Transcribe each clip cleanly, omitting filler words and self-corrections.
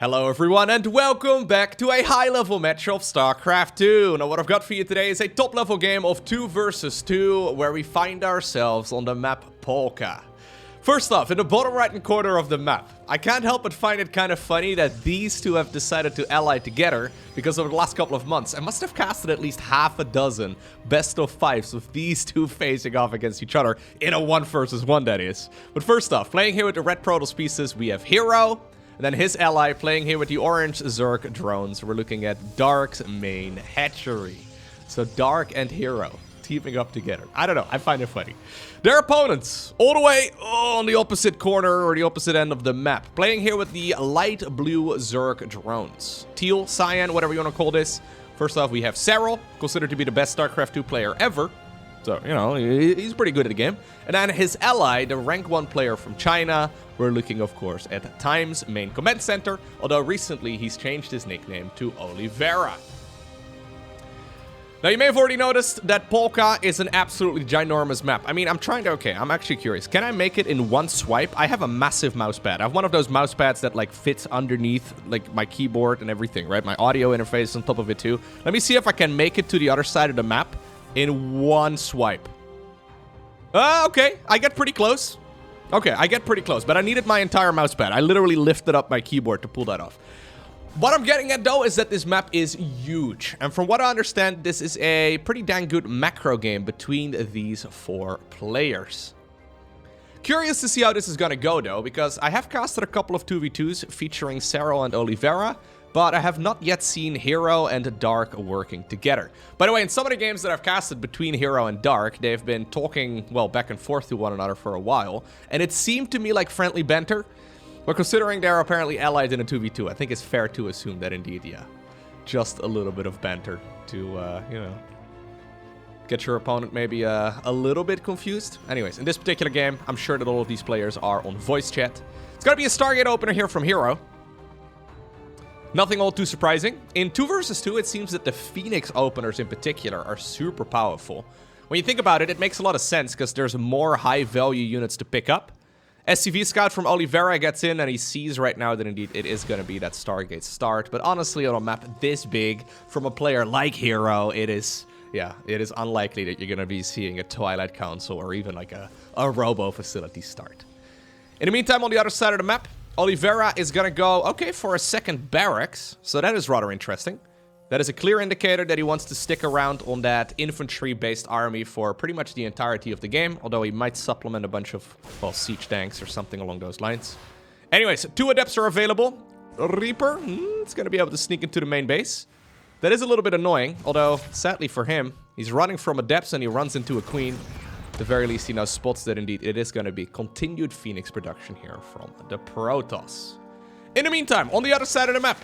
Hello everyone and welcome back to a high-level match of StarCraft 2. Now what I've got for you today is a top-level game of 2 versus 2 where we find ourselves on the map Polka. First off, in the bottom right-hand corner of the map, I can't help but find it kind of funny that these two have decided to ally together because over the last couple of months I must have casted at least half a dozen best of 5s with these two facing off against each other in a 1 versus 1 that is. But first off, playing here with the red Protoss pieces, we have herO. And then his ally playing here with the orange Zerg drones. We're looking at Dark's main hatchery. So Dark and herO teaming up together. I don't know, I find it funny. Their opponents, all the way on the opposite corner or the opposite end of the map. Playing here with the light blue Zerg drones. Teal, cyan, whatever you want to call this. First off, we have Serral, considered to be the best StarCraft 2 player ever. So, you know, he's pretty good at the game. And then his ally, the rank 1 player from China. We're looking, of course, at Time's main command center. Although recently he's changed his nickname to Oliveira. Now, you may have already noticed that Polka is an absolutely ginormous map. I mean, I'm actually curious. Can I make it in one swipe? I have a massive mouse pad. I have one of those mouse pads that, like, fits underneath, like, my keyboard and everything, right? My audio interface on top of it, too. Let me see if I can make it to the other side of the map in one swipe. Okay, I get pretty close. Okay, I get pretty close, but I needed my entire mouse pad. I literally lifted up my keyboard to pull that off. What I'm getting at, though, is that this map is huge. And from what I understand, this is a pretty dang good macro game between these 4 players. Curious to see how this is gonna go, though, because I have casted a couple of 2v2s featuring Serral and Oliveira, but I have not yet seen herO and Dark working together. By the way, in some of the games that I've casted between herO and Dark, they've been talking, well, back and forth to one another for a while, and it seemed to me like friendly banter, but considering they're apparently allied in a 2v2, I think it's fair to assume that indeed, yeah, just a little bit of banter to, you know, get your opponent maybe a little bit confused. Anyways, in this particular game, I'm sure that all of these players are on voice chat. It's gonna be a Stargate opener here from herO. Nothing all too surprising. In 2 versus 2, it seems that the Phoenix openers in particular are super powerful. When you think about it, it makes a lot of sense because there's more high-value units to pick up. SCV Scout from Oliveira gets in and he sees right now that indeed it is going to be that Stargate start. But honestly, on a map this big, from a player like herO, it is unlikely that you're going to be seeing a Twilight Council or even like a Robo facility start. In the meantime, on the other side of the map, Oliveira is going to go, okay, for a second barracks. So that is rather interesting. That is a clear indicator that he wants to stick around on that infantry-based army for pretty much the entirety of the game. Although he might supplement a bunch of, well, siege tanks or something along those lines. Anyways, 2 adepts are available. Reaper, it's going to be able to sneak into the main base. That is a little bit annoying. Although, sadly for him, he's running from adepts and he runs into a queen. At the very least, he now spots that indeed it is going to be continued Phoenix production here from the Protoss. In the meantime, on the other side of the map,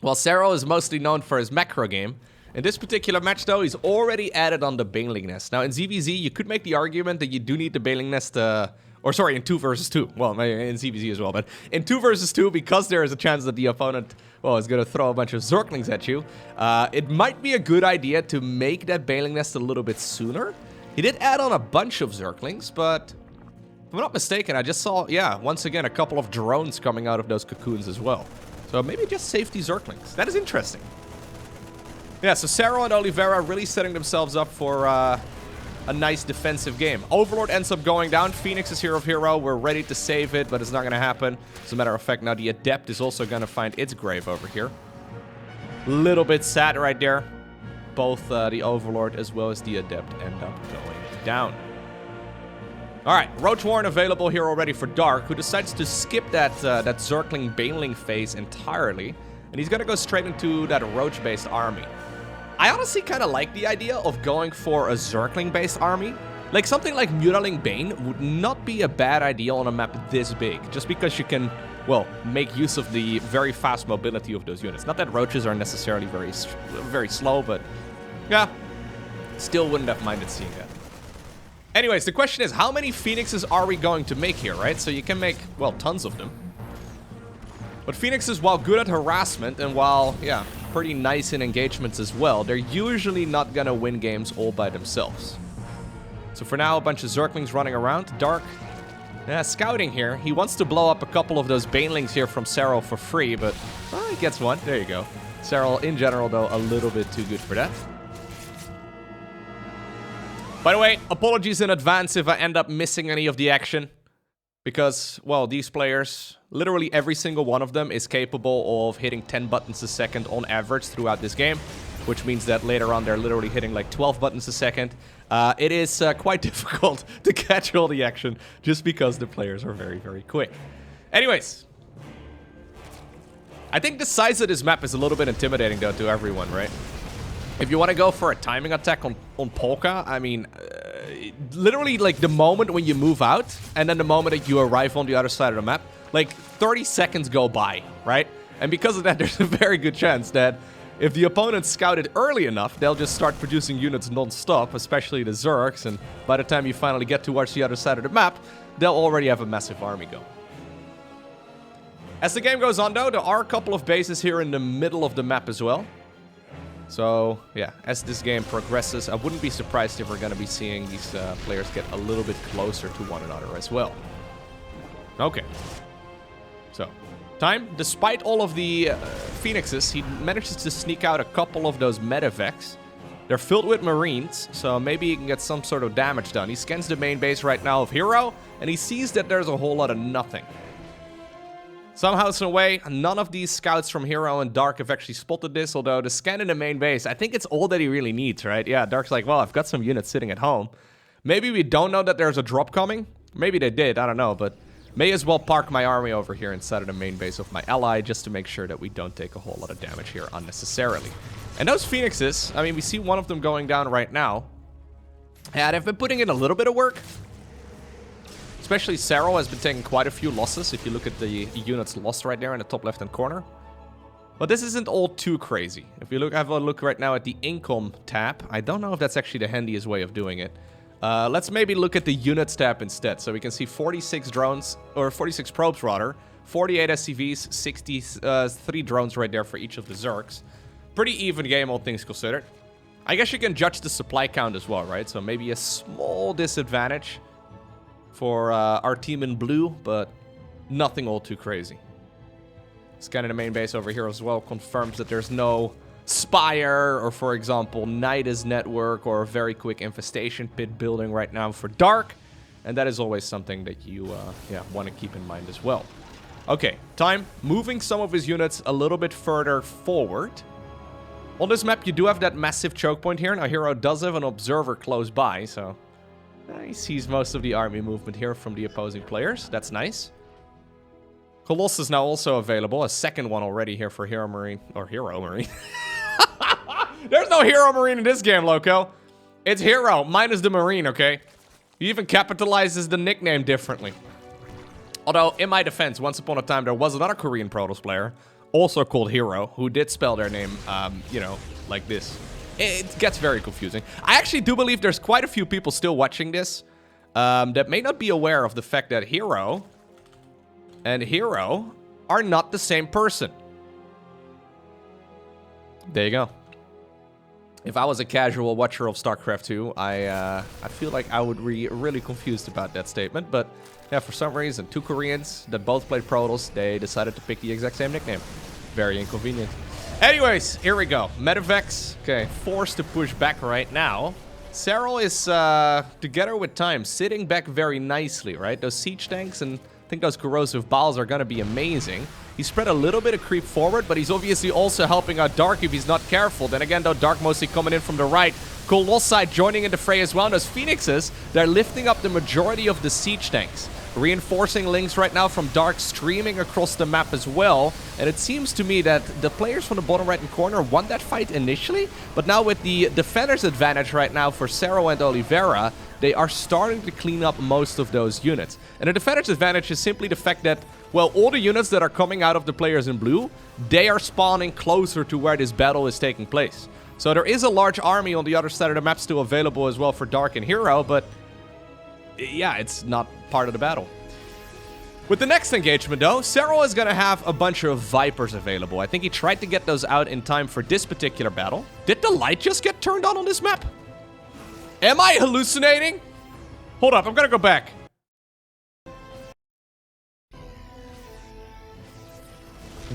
while Serral is mostly known for his macro game, in this particular match, though, he's already added on the Baneling Nest. Now, in ZVZ, you could make the argument that you do need the Baneling Nest, or sorry, in 2 versus 2. Well, in ZVZ as well, but in 2 versus 2, because there is a chance that the opponent, well, is going to throw a bunch of Zerglings at you, it might be a good idea to make that Baneling Nest a little bit sooner. He did add on a bunch of Zerglings, but if I'm not mistaken, I just saw, yeah, once again, a couple of drones coming out of those cocoons as well. So maybe just safety Zerglings. That is interesting. Yeah, so Serral and Oliveira really setting themselves up for a nice defensive game. Overlord ends up going down. Phoenix is here of herO. We're ready to save it, but it's not going to happen. As a matter of fact, now the Adept is also going to find its grave over here. Little bit sad right there. Both the Overlord as well as the Adept end up going down. Alright, Roach Warren available here already for Dark, who decides to skip that Zergling Baneling phase entirely, and he's gonna go straight into that Roach-based army. I honestly kind of like the idea of going for a Zergling-based army. Like, something like Mutaling Bane would not be a bad idea on a map this big, just because you can, well, make use of the very fast mobility of those units. Not that Roaches are necessarily very slow, but yeah, still wouldn't have minded seeing that. Anyways, the question is, how many Phoenixes are we going to make here, right? So you can make, well, tons of them. But Phoenixes, while good at harassment and while, yeah, pretty nice in engagements as well, they're usually not gonna win games all by themselves. So for now, a bunch of Zerglings running around. Dark Yeah, scouting here. He wants to blow up a couple of those banelings here from Serral for free, but he gets one. There you go. Serral, in general, though, a little bit too good for that. By the way, apologies in advance if I end up missing any of the action. Because, well, these players, literally every single one of them is capable of hitting 10 buttons a second on average throughout this game. Which means that later on they're literally hitting like 12 buttons a second. It is quite difficult to catch all the action just because the players are very, very quick. Anyways. I think the size of this map is a little bit intimidating, though, to everyone, right? If you want to go for a timing attack on Polka, I mean, literally, like, the moment when you move out, and then the moment that you arrive on the other side of the map, like, 30 seconds go by, right? And because of that, there's a very good chance that if the opponent scouted early enough, they'll just start producing units non-stop, especially the Zergs, and by the time you finally get towards the other side of the map, they'll already have a massive army going. As the game goes on, though, there are a couple of bases here in the middle of the map as well. So, yeah, as this game progresses, I wouldn't be surprised if we're going to be seeing these players get a little bit closer to one another as well. Okay. So, time, despite all of the Phoenixes, he manages to sneak out a couple of those medevacs. They're filled with Marines, so maybe he can get some sort of damage done. He scans the main base right now of herO, and he sees that there's a whole lot of nothing. Somehow, some way, none of these scouts from herO and Dark have actually spotted this, although the scan in the main base, I think it's all that he really needs, right? Yeah, Dark's like, well, I've got some units sitting at home. Maybe we don't know that there's a drop coming. Maybe they did, I don't know, but may as well park my army over here inside of the main base of my ally just to make sure that we don't take a whole lot of damage here unnecessarily. And those Phoenixes, I mean, we see one of them going down right now. Yeah, they've been putting in a little bit of work. Especially Serral has been taking quite a few losses, if you look at the units lost right there in the top left-hand corner. But this isn't all too crazy. If you have a look right now at the income tab, I don't know if that's actually the handiest way of doing it. Let's maybe look at the units tab instead. So we can see 46 drones, or 46 probes rather, 48 SCVs, 63 drones right there for each of the Zergs. Pretty even game, all things considered. I guess you can judge the supply count as well, right? So maybe a small disadvantage for our team in blue, but nothing all too crazy. Scanning the main base over here as well confirms that there's no Spire or, for example, Nidus network or a very quick infestation pit building right now for Dark. And that is always something that you want to keep in mind as well. Okay, time moving some of his units a little bit further forward. On this map, you do have that massive choke point here. Now, herO does have an observer close by, so he sees most of the army movement here from the opposing players. That's nice. Colossus now also available. A second one already here for herO Marine. Or herO Marine. There's no herO Marine in this game, Loko. It's herO minus the Marine, okay? He even capitalizes the nickname differently. Although, in my defense, once upon a time, there was another Korean Protoss player, also called herO, who did spell their name, you know, like this. It gets very confusing. I actually do believe there's quite a few people still watching this that may not be aware of the fact that herO and herO are not the same person. There you go. If I was a casual watcher of StarCraft 2, I feel like I would be really confused about that statement. But yeah, for some reason, two Koreans that both played Protoss, they decided to pick the exact same nickname. Very inconvenient. Anyways, here we go. Medevacs, okay, forced to push back right now. Serral is, together with time, sitting back very nicely, right? Those siege tanks and I think those corrosive balls are going to be amazing. He spread a little bit of creep forward, but he's obviously also helping out Dark if he's not careful. Then again, though, Dark mostly coming in from the right. Colossi joining in the fray as well. And those Phoenixes, they're lifting up the majority of the siege tanks. Reinforcing links right now from Dark streaming across the map as well. And it seems to me that the players from the bottom right-hand corner won that fight initially. But now with the defender's advantage right now for Serral and Oliveira, they are starting to clean up most of those units. And the defender's advantage is simply the fact that, well, all the units that are coming out of the players in blue, they are spawning closer to where this battle is taking place. So there is a large army on the other side of the map still available as well for Dark and herO, but yeah, it's not part of the battle. With the next engagement, though, Serral is going to have a bunch of Vipers available. I think he tried to get those out in time for this particular battle. Did the light just get turned on this map? Am I hallucinating? Hold up, I'm going to go back.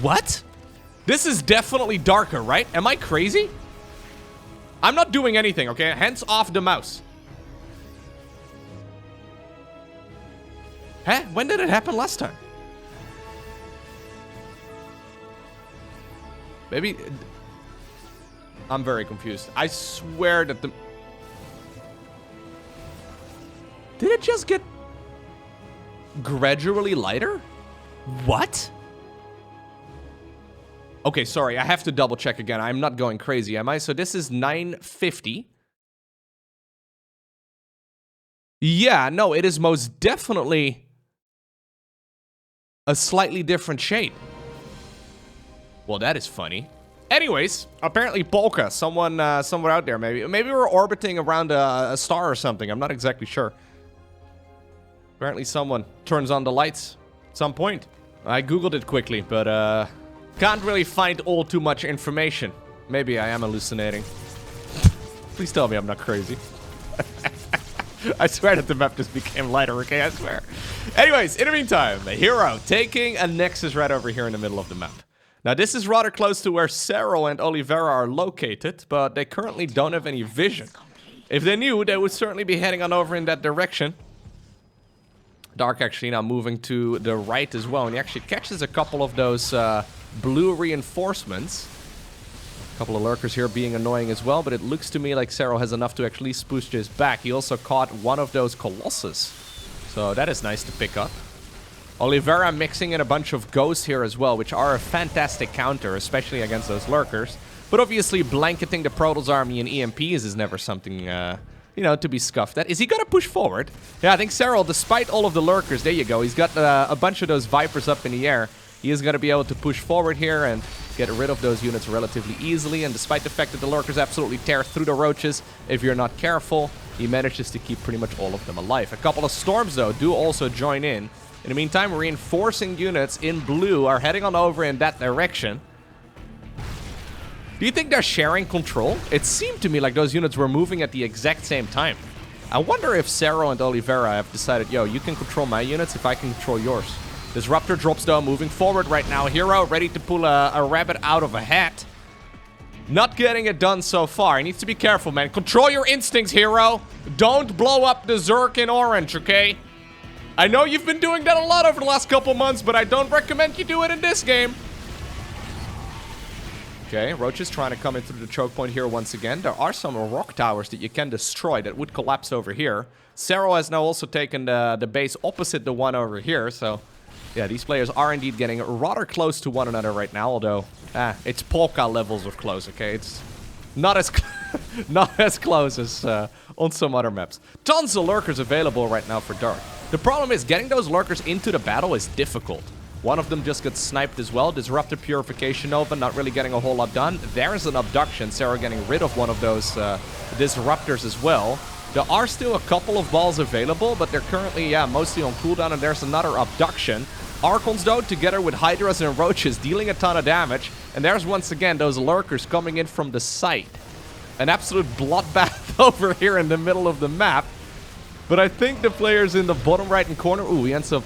What? This is definitely darker, right? Am I crazy? I'm not doing anything, okay? Hands off the mouse. Huh? When did it happen last time? Maybe... I'm very confused. I swear that the... Did it just get gradually lighter? What? Okay, sorry. I have to double check again. I'm not going crazy, am I? So this is 950. Yeah, no, it is most definitely a slightly different shade. Well, that is funny. Anyways, apparently Polka, someone somewhere out there, maybe we're orbiting around a star or something. I'm not exactly sure. Apparently someone turns on the lights at some point. I googled it quickly, but can't really find all too much information. Maybe I am hallucinating. Please tell me I'm not crazy. I swear that the map just became lighter, okay? I swear. Anyways, in the meantime, herO taking a Nexus right over here in the middle of the map. Now, this is rather close to where Serral and Oliveira are located, but they currently don't have any vision. If they knew, they would certainly be heading on over in that direction. Dark actually now moving to the right as well, and he actually catches a couple of those blue reinforcements. A couple of lurkers here being annoying as well, but it looks to me like Serral has enough to actually spoosh his back. He also caught one of those Colossus, so that is nice to pick up. Oliveira mixing in a bunch of ghosts here as well, which are a fantastic counter, especially against those lurkers. But obviously, blanketing the Protoss army in EMPs is never something, you know, to be scuffed at. Is he gonna push forward? Yeah, I think Serral, despite all of the lurkers, there you go, he's got a bunch of those Vipers up in the air. He is gonna be able to push forward here and get rid of those units relatively easily. And despite the fact that the lurkers absolutely tear through the roaches, if you're not careful, he manages to keep pretty much all of them alive. A couple of storms, though, do also join in. In the meantime, reinforcing units in blue are heading on over in that direction. Do you think they're sharing control? It seemed to me like those units were moving at the exact same time. I wonder if Serral and Oliveira have decided, yo, you can control my units if I can control yours. Disruptor drops down, moving forward right now. herO ready to pull a rabbit out of a hat. Not getting it done so far. He needs to be careful, man. Control your instincts, herO. Don't blow up the Zerg in orange, okay? I know you've been doing that a lot over the last couple months, but I don't recommend you do it in this game. Okay, Roach is trying to come in through the choke point here once again. There are some rock towers that you can destroy that would collapse over here. Serral has now also taken the base opposite the one over here, so... yeah, these players are indeed getting rather close to one another right now, although... it's Polka levels of close, okay? It's not as, not as close as on some other maps. Tons of lurkers available right now for Dark. The problem is getting those lurkers into the battle is difficult. One of them just got sniped as well. Disrupted Purification Nova, not really getting a whole lot done. There's an abduction. Serral getting rid of one of those disruptors as well. There are still a couple of balls available, but they're currently, yeah, mostly on cooldown, and there's another abduction. Archons, though, together with Hydras and Roaches, dealing a ton of damage. And there's once again those lurkers coming in from the side. An absolute bloodbath over here in the middle of the map. But I think the players in the bottom right-hand corner... ooh, he ends up...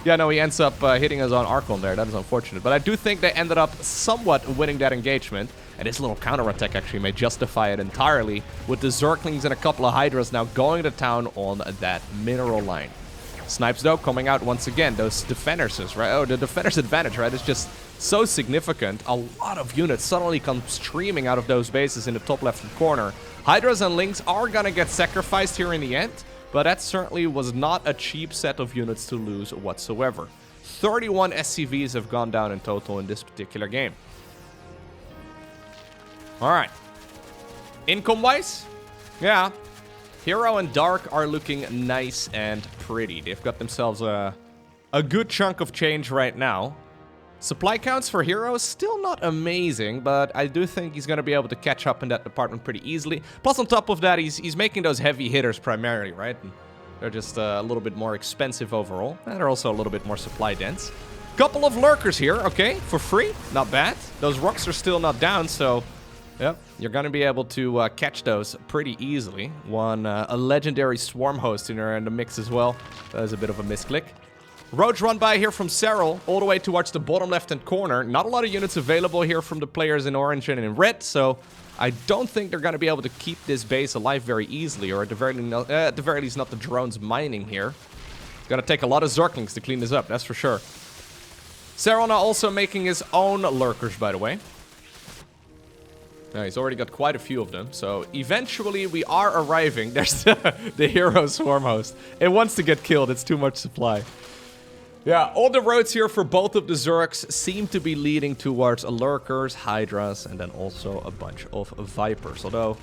yeah, no, he ends up hitting his own Archon there. That is unfortunate. But I do think they ended up somewhat winning that engagement. And this little counterattack actually may justify it entirely, with the Zerglings and a couple of Hydras now going to town on that mineral line. Snipes, though, coming out once again. Those Defenders, right? Oh, the Defender's advantage, right? It's just so significant. A lot of units suddenly come streaming out of those bases in the top left-hand corner. Hydras and Lynx are gonna get sacrificed here in the end, but that certainly was not a cheap set of units to lose whatsoever. 31 SCVs have gone down in total in this particular game. Alright. Income-wise? Yeah. herO and Dark are looking nice and pretty. They've got themselves a good chunk of change right now. Supply counts for herO still not amazing, but I do think he's going to be able to catch up in that department pretty easily. Plus, on top of that, he's making those heavy hitters primarily, right? And they're just a little bit more expensive overall, and they're also a little bit more supply dense. Couple of lurkers here, okay, for free. Not bad. Those rocks are still not down, so... yep, you're going to be able to catch those pretty easily. A legendary swarm host in there in the mix as well. That is a bit of a misclick. Roach run by here from Serral, all the way towards the bottom left-hand corner. Not a lot of units available here from the players in orange and in red, so I don't think they're going to be able to keep this base alive very easily, or at the very least not the drones mining here. It's going to take a lot of Zerglings to clean this up, that's for sure. Serral now also making his own lurkers, by the way. He's already got quite a few of them, so eventually we are arriving. There's the herO swarm host. It wants to get killed, it's too much supply. Yeah, all the roads here for both of the Zergs seem to be leading towards lurkers, hydras, and then also a bunch of vipers. Although,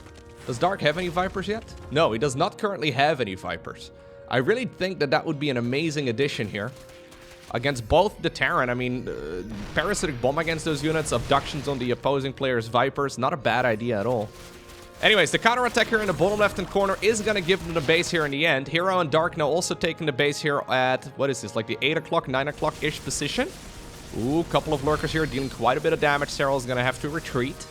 does Dark have any vipers yet? No, he does not currently have any vipers. I really think that that would be an amazing addition here. Against both the Terran, I mean, parasitic bomb against those units, abductions on the opposing player's vipers, not a bad idea at all. Anyways, the counterattack here in the bottom left-hand corner is going to give them the base here in the end. herO and Dark now also taking the base here at, what is this, like the 8 o'clock, 9 o'clock-ish position. Ooh, couple of lurkers here dealing quite a bit of damage. Serral is going to have to retreat.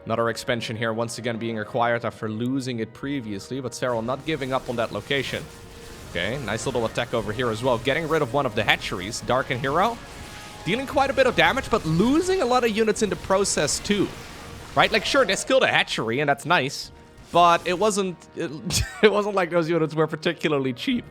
Another expansion here, once again being required after losing it previously, but Serral not giving up on that location. Okay, nice little attack over here as well. Getting rid of one of the hatcheries. Dark and herO dealing quite a bit of damage, but losing a lot of units in the process too. Right? Like, sure, they killed a hatchery, and that's nice. But it wasn't like those units were particularly cheap.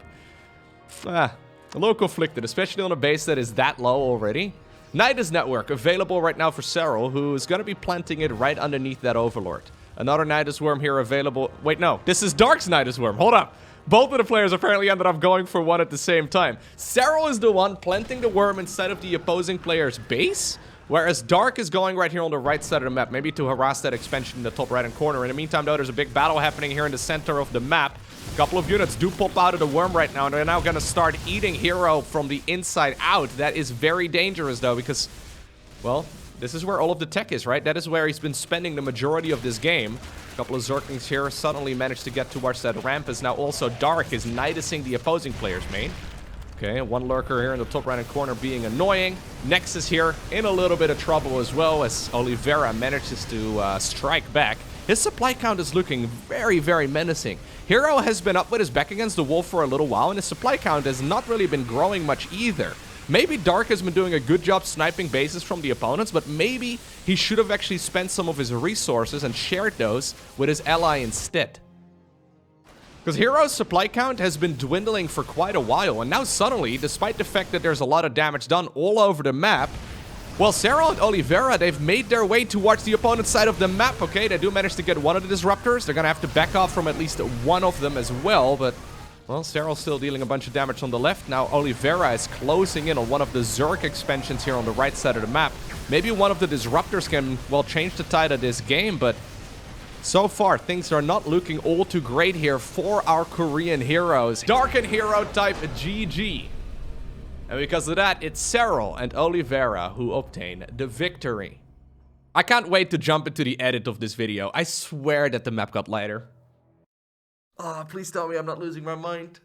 A little conflicted, especially on a base that is that low already. Nidus Network available right now for Serral, who's going to be planting it right underneath that Overlord. Another Nidus Worm here available. Wait, no. This is Dark's Nidus Worm. Hold up. Both of the players apparently ended up going for one at the same time. Serral is the one planting the worm inside of the opposing player's base, whereas Dark is going right here on the right side of the map, maybe to harass that expansion in the top right-hand corner. In the meantime, though, there's a big battle happening here in the center of the map. A couple of units do pop out of the worm right now, and they're now going to start eating herO from the inside out. That is very dangerous, though, because, well, this is where all of the tech is, right? That is where he's been spending the majority of this game. A couple of Zerglings here suddenly managed to get towards that ramp, as now also Dark is Nidusing the opposing player's main. Okay, one lurker here in the top right-hand corner being annoying. Nexus here in a little bit of trouble as well, as Oliveira manages to strike back. His supply count is looking very, very menacing. herO has been up with his back against the wall for a little while, and his supply count has not really been growing much either. Maybe Dark has been doing a good job sniping bases from the opponents, but maybe he should have actually spent some of his resources and shared those with his ally instead. Because herO's supply count has been dwindling for quite a while, and now suddenly, despite the fact that there's a lot of damage done all over the map, well, Serral and Oliveira, they've made their way towards the opponent's side of the map. Okay, they do manage to get one of the disruptors. They're going to have to back off from at least one of them as well, but, well, Serral's still dealing a bunch of damage on the left. Now Oliveira is closing in on one of the Zerg expansions here on the right side of the map. Maybe one of the disruptors can, well, change the tide of this game, but so far things are not looking all too great here for our Korean heroes. Dark and herO type GG. And because of that, it's Serral and Oliveira who obtain the victory. I can't wait to jump into the edit of this video. I swear that the map got lighter. Oh, please tell me I'm not losing my mind.